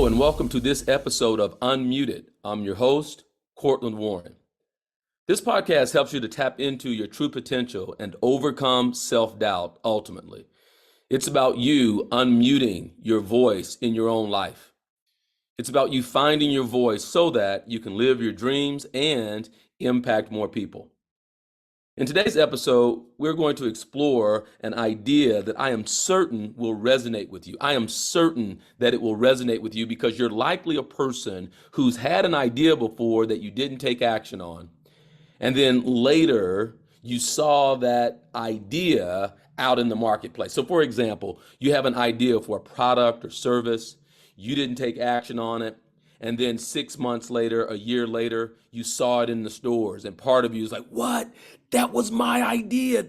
and welcome to this episode of Unmuted. I'm your host, Courtland Warren. This podcast helps you to tap into your true potential and overcome self-doubt ultimately. It's about you unmuting your voice in your own life. It's about you finding your voice so that you can live your dreams and impact more people. In today's episode, we're going to explore an idea that I am certain will resonate with you. I am certain that it will resonate with you because you're likely a person who's had an idea before that you didn't take action on. And then later, you saw that idea out in the marketplace. So for example, you have an idea for a product or service, you didn't take action on it, and then 6 months later, a year later, you saw it in the stores, and part of you is like, what? That was my idea.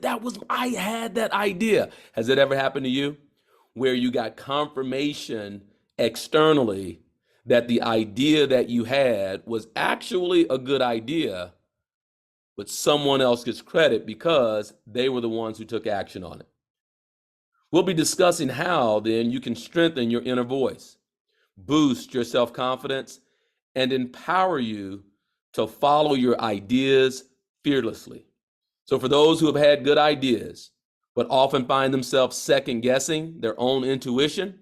I had that idea. Has it ever happened to you where you got confirmation externally that the idea that you had was actually a good idea, but someone else gets credit because they were the ones who took action on it? We'll be discussing how then you can strengthen your inner voice, boost your self-confidence, and empower you to follow your ideas fearlessly. So for those who have had good ideas, but often find themselves second guessing their own intuition,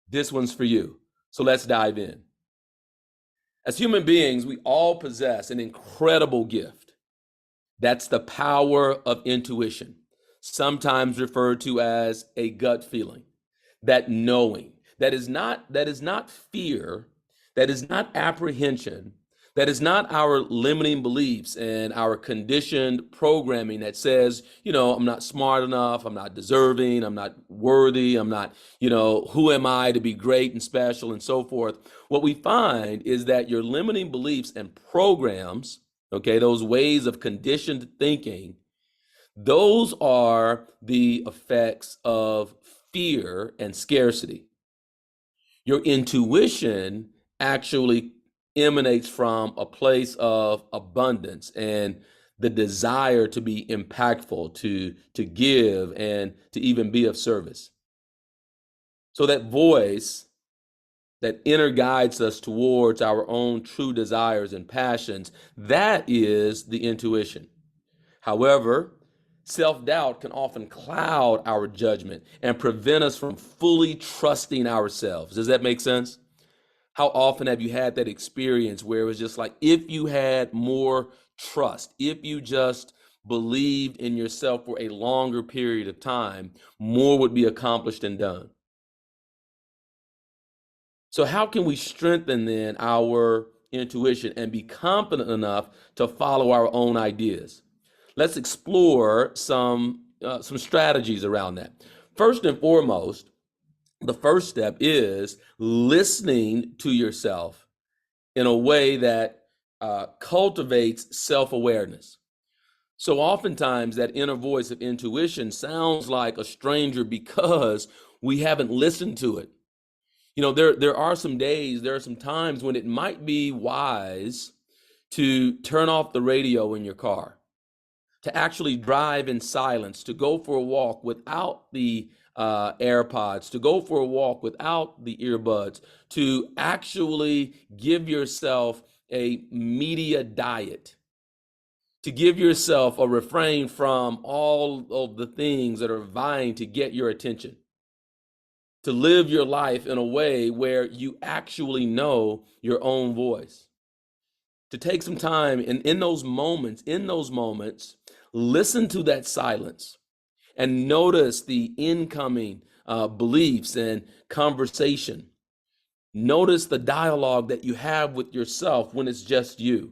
this one's for you. So let's dive in. As human beings, we all possess an incredible gift. That's the power of intuition, sometimes referred to as a gut feeling, that knowing. That is not fear, that is not apprehension, that is not our limiting beliefs and our conditioned programming that says, I'm not smart enough, I'm not deserving, I'm not worthy, I'm not, who am I to be great and special and so forth. What we find is that your limiting beliefs and programs, okay, those ways of conditioned thinking, those are the effects of fear and scarcity. Your intuition actually emanates from a place of abundance and the desire to be impactful, to give, and to even be of service. So that voice that inner guides us towards our own true desires and passions, that is the intuition. However, self-doubt can often cloud our judgment and prevent us from fully trusting ourselves. Does that make sense? How often have you had that experience where it was just like, if you had more trust, if you just believed in yourself for a longer period of time, more would be accomplished and done? So how can we strengthen then our intuition and be confident enough to follow our own ideas? Let's explore some strategies around that. First and foremost, the first step is listening to yourself in a way that cultivates self-awareness. So oftentimes that inner voice of intuition sounds like a stranger because we haven't listened to it. There are some days, there are some times when it might be wise to turn off the radio in your car, to actually drive in silence, to go for a walk without the AirPods, to go for a walk without the earbuds, to actually give yourself a media diet, to give yourself a refrain from all of the things that are vying to get your attention, to live your life in a way where you actually know your own voice, to take some time and in those moments, listen to that silence and notice the incoming beliefs and conversation. Notice the dialogue that you have with yourself when it's just you.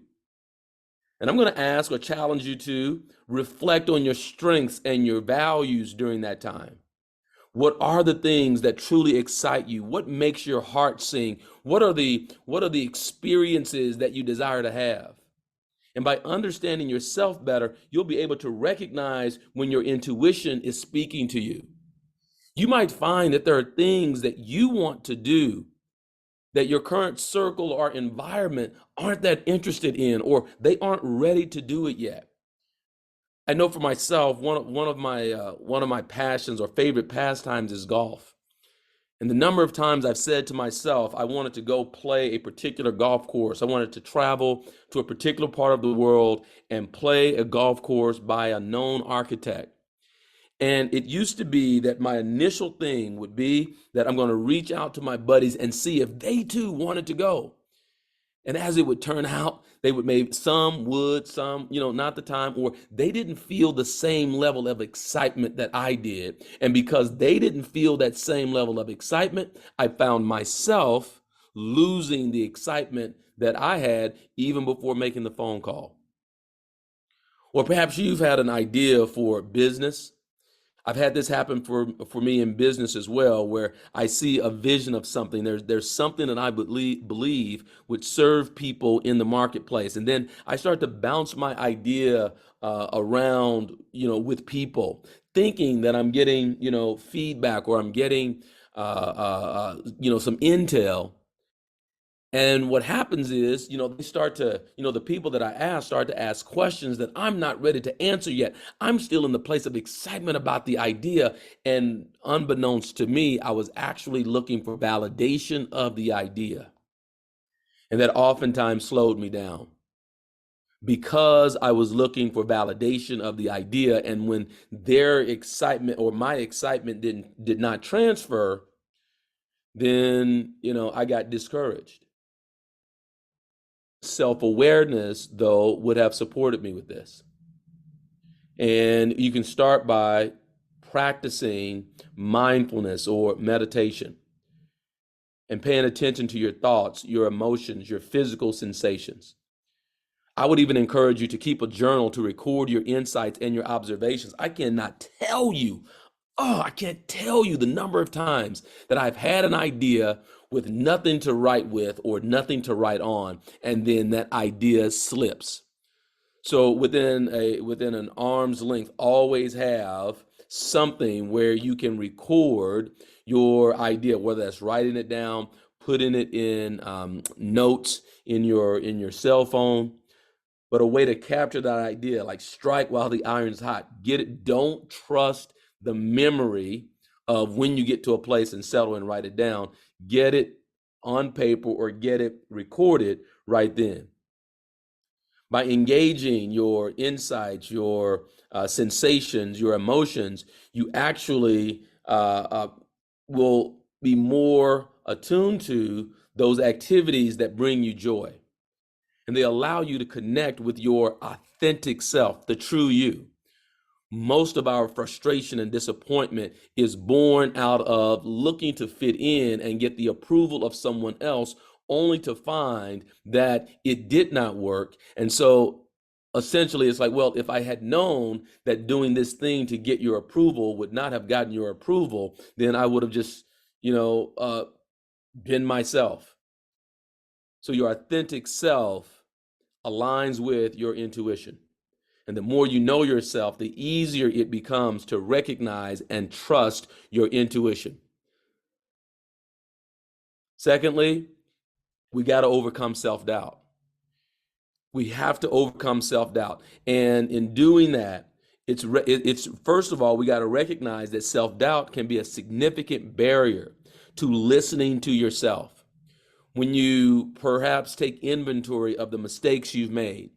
And I'm going to ask or challenge you to reflect on your strengths and your values during that time. What are the things that truly excite you? What makes your heart sing? What are the experiences that you desire to have? And by understanding yourself better, you'll be able to recognize when your intuition is speaking to you. You might find that there are things that you want to do that your current circle or environment aren't that interested in, or they aren't ready to do it yet. I know for myself, one of my passions or favorite pastimes is golf. And the number of times I've said to myself, I wanted to go play a particular golf course. I wanted to travel to a particular part of the world and play a golf course by a known architect. And it used to be that my initial thing would be that I'm going to reach out to my buddies and see if they too wanted to go. And as it would turn out, they would maybe, some would, some, not the time, or they didn't feel the same level of excitement that I did. And because they didn't feel that same level of excitement, I found myself losing the excitement that I had even before making the phone call. Or perhaps you've had an idea for business. I've had this happen for me in business as well, where I see a vision of something. There's something that I believe would serve people in the marketplace, and then I start to bounce my idea around, with people, thinking that I'm getting, feedback, or I'm getting, some intel. And what happens is, they start to, the people that I ask start to ask questions that I'm not ready to answer yet. I'm still in the place of excitement about the idea. And unbeknownst to me, I was actually looking for validation of the idea. And that oftentimes slowed me down because I was looking for validation of the idea. And when their excitement or my excitement did not transfer, then, I got discouraged. Self-awareness, though, would have supported me with this. And you can start by practicing mindfulness or meditation and paying attention to your thoughts, your emotions, your physical sensations. I would even encourage you to keep a journal to record your insights and your observations. I can't tell you the number of times that I've had an idea with nothing to write with or nothing to write on, and then that idea slips. So within an arm's length, always have something where you can record your idea, whether that's writing it down, putting it in notes in your cell phone, but a way to capture that idea, like strike while the iron's hot. Get it. Don't trust the memory of when you get to a place and settle and write it down. Get it on paper or get it recorded right then. By engaging your insights, your sensations, your emotions, you actually will be more attuned to those activities that bring you joy. And they allow you to connect with your authentic self, the true you. Most of our frustration and disappointment is born out of looking to fit in and get the approval of someone else, only to find that it did not work. And so essentially it's like, well, if I had known that doing this thing to get your approval would not have gotten your approval, then I would have just, been myself. So your authentic self aligns with your intuition. And the more you know yourself, the easier it becomes to recognize and trust your intuition. Secondly, we got to overcome self-doubt. We have to overcome self-doubt. And in doing that, it's first of all, we got to recognize that self-doubt can be a significant barrier to listening to yourself. When you perhaps take inventory of the mistakes you've made,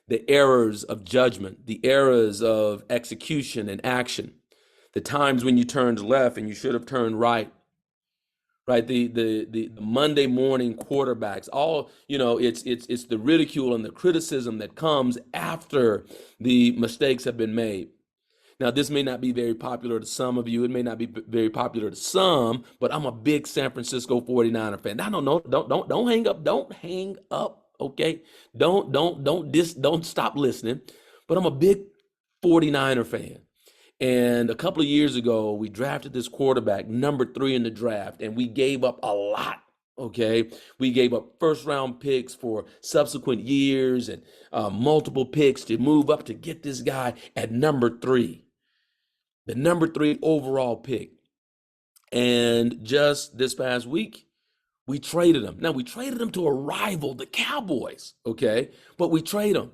the errors of judgment, the errors of execution and action, the times when you turned left and you should have turned right, the Monday morning quarterbacks, all, it's the ridicule and the criticism that comes after the mistakes have been made. Now, this may not be very popular to some of you. It may not be very popular to some, but I'm a big San Francisco 49er fan. I don't know. Don't hang up. Don't hang up. Okay. Don't stop listening. But I'm a big 49er fan. And a couple of years ago, we drafted this quarterback, number 3 in the draft, and we gave up a lot. Okay, we gave up first round picks for subsequent years and multiple picks to move up to get this guy at number 3, the number 3 overall pick. And just this past week, we traded him. Now, we traded him to a rival, the Cowboys, okay? But we trade him.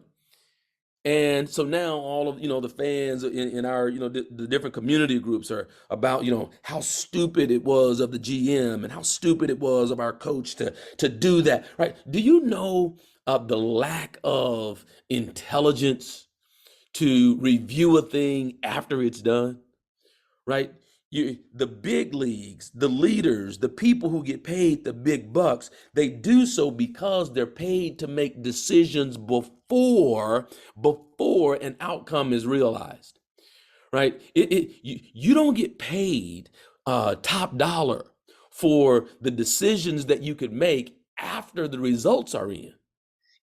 And so now all of, the fans in our, the different community groups are about, how stupid it was of the GM and how stupid it was of our coach to do that, right? Do you know the lack of intelligence to review a thing after it's done, right? The big leagues, the leaders, the people who get paid the big bucks, they do so because they're paid to make decisions before an outcome is realized, right? You don't get paid top dollar for the decisions that you could make after the results are in.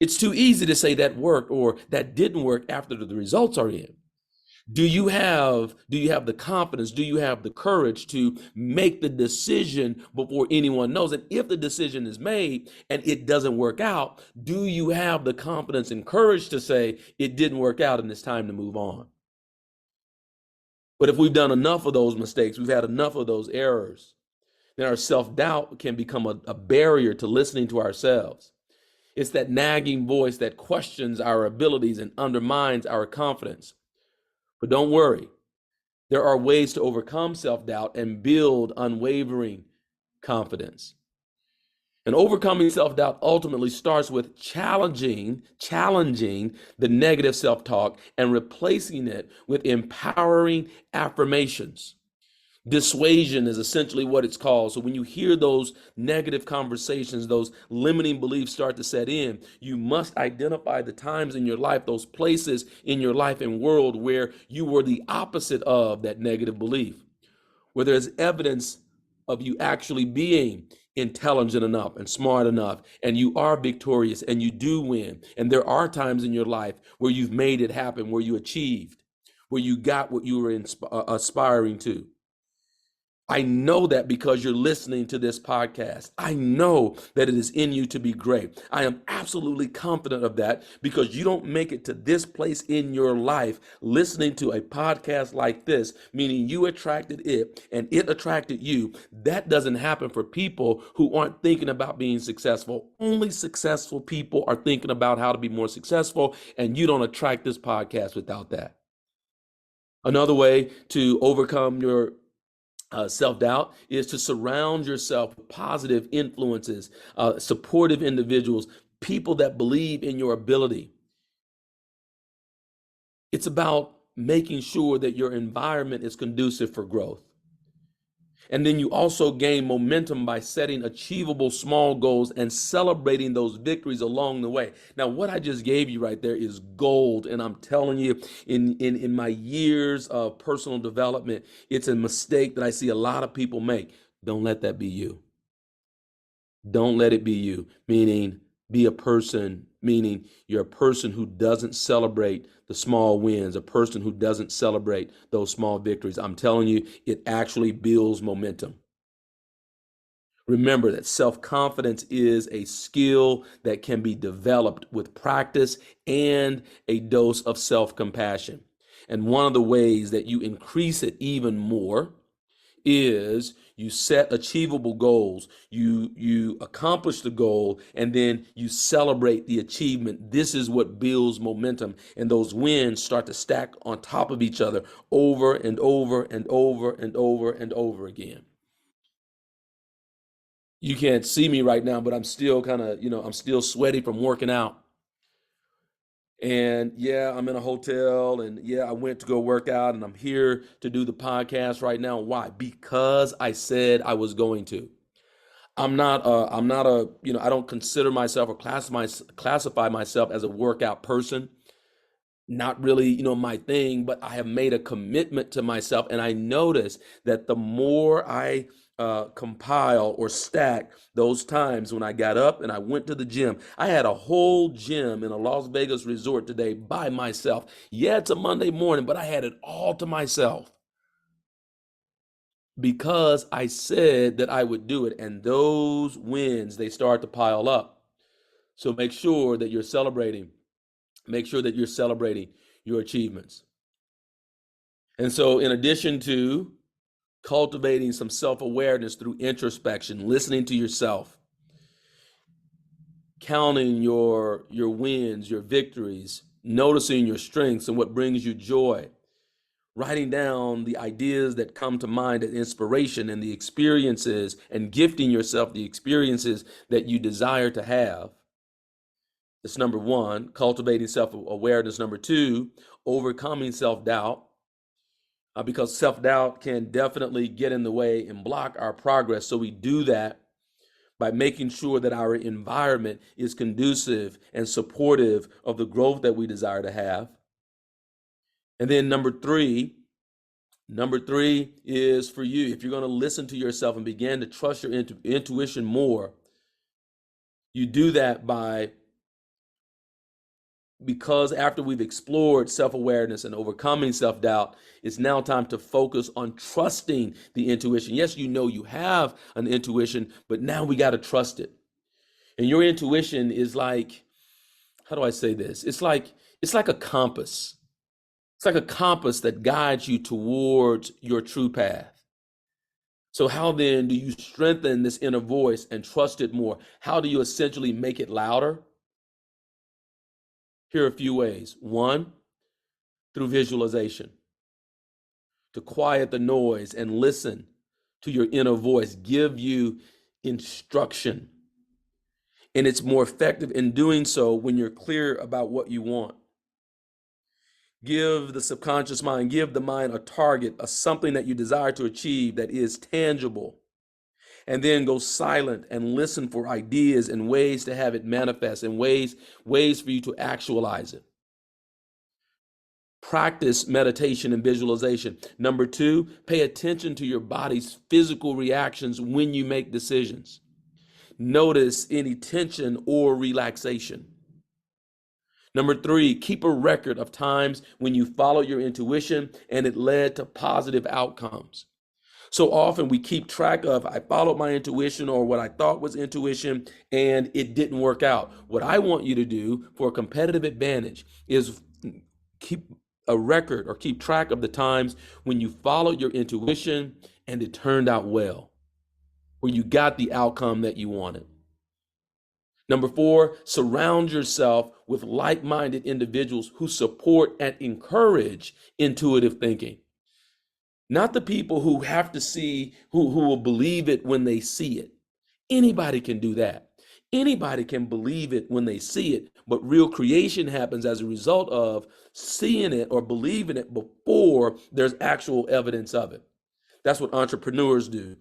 It's too easy to say that worked or that didn't work after the results are in. Do you have the confidence? Do you have the courage to make the decision before anyone knows? And if the decision is made and it doesn't work out, do you have the confidence and courage to say it didn't work out and it's time to move on? But if we've done enough of those mistakes, we've had enough of those errors, then our self-doubt can become a barrier to listening to ourselves. It's that nagging voice that questions our abilities and undermines our confidence. But don't worry, there are ways to overcome self-doubt and build unwavering confidence. And overcoming self-doubt ultimately starts with challenging the negative self-talk and replacing it with empowering affirmations. Dissuasion is essentially what it's called. So when you hear those negative conversations, those limiting beliefs start to set in, you must identify the times in your life, those places in your life and world where you were the opposite of that negative belief, where there's evidence of you actually being intelligent enough and smart enough, and you are victorious and you do win. And there are times in your life where you've made it happen, where you achieved, where you got what you were aspiring to. I know that because you're listening to this podcast. I know that it is in you to be great. I am absolutely confident of that because you don't make it to this place in your life listening to a podcast like this, meaning you attracted it and it attracted you. That doesn't happen for people who aren't thinking about being successful. Only successful people are thinking about how to be more successful, and you don't attract this podcast without that. Another way to overcome your self-doubt is to surround yourself with positive influences, supportive individuals, people that believe in your ability. It's about making sure that your environment is conducive for growth. And then you also gain momentum by setting achievable small goals and celebrating those victories along the way. Now, what I just gave you right there is gold. And I'm telling you, in my years of personal development, it's a mistake that I see a lot of people make. Don't let that be you. Don't let it be you, meaning be a person, meaning you're a person who doesn't celebrate the small wins, a person who doesn't celebrate those small victories. I'm telling you, it actually builds momentum. Remember that self-confidence is a skill that can be developed with practice and a dose of self-compassion. And one of the ways that you increase it even more is you set achievable goals, you accomplish the goal, and then you celebrate the achievement. This is what builds momentum, and those wins start to stack on top of each other over and over and over and over and over again. You can't see me right now, but I'm still kind of, I'm still sweaty from working out. And yeah, I'm in a hotel, and yeah, I went to go work out, and I'm here to do the podcast right now. Why? Because I said I was going to. I don't consider myself or classify myself as a workout person. Not really, my thing, but I have made a commitment to myself. And I notice that the more I compile or stack those times when I got up and I went to the gym, I had a whole gym in a Las Vegas resort today by myself. Yeah, it's a Monday morning, but I had it all to myself because I said that I would do it. And those wins, they start to pile up. So make sure that you're celebrating. Make sure that you're celebrating your achievements. And so in addition to cultivating some self-awareness through introspection, listening to yourself, counting your wins, your victories, noticing your strengths and what brings you joy, writing down the ideas that come to mind as inspiration and the experiences, and gifting yourself the experiences that you desire to have. That's number one, cultivating self-awareness. Number two, overcoming self-doubt, because self-doubt can definitely get in the way and block our progress. So we do that by making sure that our environment is conducive and supportive of the growth that we desire to have. And then number three is for you. If you're going to listen to yourself and begin to trust your intuition more, you do that because after we've explored self-awareness and overcoming self-doubt, it's now time to focus on trusting the intuition. Yes, you know you have an intuition, but now we got to trust it. And your intuition is like, how do I say this? It's like a compass. It's like a compass that guides you towards your true path. So how then do you strengthen this inner voice and trust it more? How do you essentially make it louder? Here are a few ways. One, through visualization. To quiet the noise and listen to your inner voice, give you instruction. And it's more effective in doing so when you're clear about what you want. Give the subconscious mind, give the mind a target, something that you desire to achieve that is tangible. And then go silent and listen for ideas and ways to have it manifest, and ways for you to actualize it. Practice meditation and visualization. Number two, pay attention to your body's physical reactions when you make decisions. Notice any tension or relaxation. Number three, keep a record of times when you followed your intuition and it led to positive outcomes. So often we keep track of, I followed my intuition or what I thought was intuition and it didn't work out. What I want you to do for a competitive advantage is keep a record or keep track of the times when you followed your intuition and it turned out well, where you got the outcome that you wanted. Number four, surround yourself with like-minded individuals who support and encourage intuitive thinking. Not the people who have to see, who will believe it when they see it. Anybody can do that. Anybody can believe it when they see it, but real creation happens as a result of seeing it or believing it before there's actual evidence of it. That's what entrepreneurs do.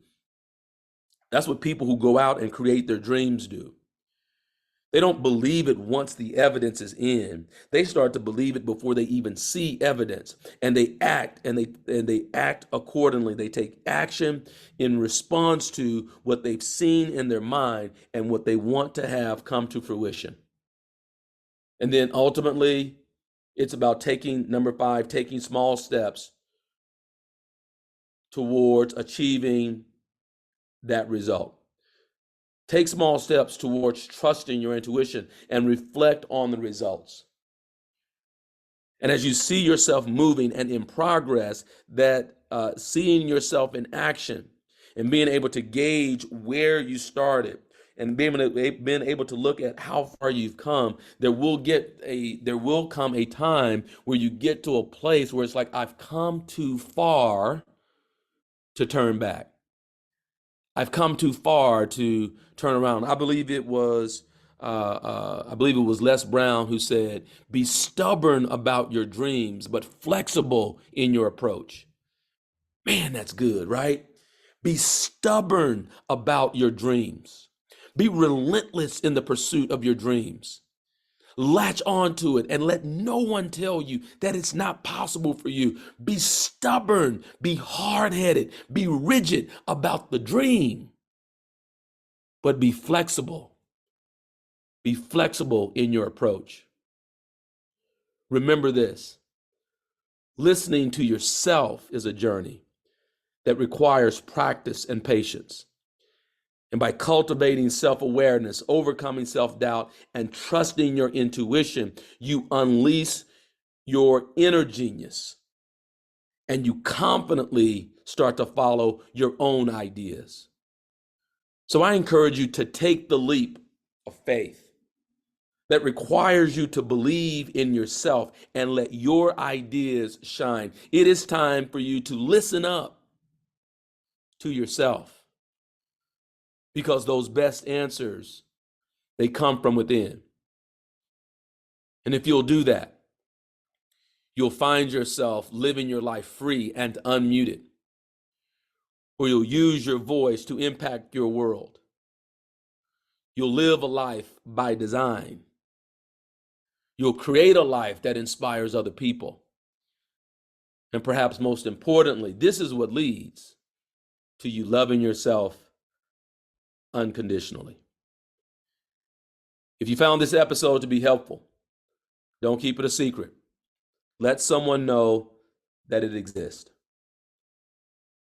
That's what people who go out and create their dreams do. They don't believe it once the evidence is in. They start to believe it before they even see evidence, and they act and they act accordingly. They take action in response to what they've seen in their mind and what they want to have come to fruition. And then ultimately, it's about number five, taking small steps towards achieving that result. Take small steps towards trusting your intuition and reflect on the results. And as you see yourself moving and in progress, that seeing yourself in action and being able to gauge where you started and being able to look at how far you've come, there will come a time where you get to a place where it's like, I've come too far to turn back. I've come too far to turn around. I believe it was Les Brown who said, "Be stubborn about your dreams, but flexible in your approach." Man, that's good, right? Be stubborn about your dreams. Be relentless in the pursuit of your dreams. Latch on to it and let no one tell you that it's not possible for you. Be stubborn, be hard-headed, be rigid about the dream, but be flexible. Be flexible in your approach. Remember this: listening to yourself is a journey that requires practice and patience. And by cultivating self-awareness, overcoming self-doubt, and trusting your intuition, you unleash your inner genius and you confidently start to follow your own ideas. So I encourage you to take the leap of faith, that requires you to believe in yourself and let your ideas shine. It is time for you to listen up to yourself, because those best answers, they come from within. And if you'll do that, you'll find yourself living your life free and unmuted, where you'll use your voice to impact your world. You'll live a life by design. You'll create a life that inspires other people. And perhaps most importantly, this is what leads to you loving yourself unconditionally. If you found this episode to be helpful, don't keep it a secret. Let someone know that it exists.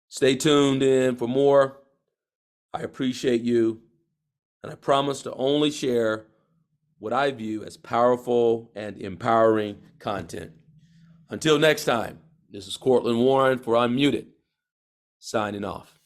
Stay tuned in for more. I appreciate you, and I promise to only share what I view as powerful and empowering content. Until next time, this is Courtland Warren for Unmuted, signing off.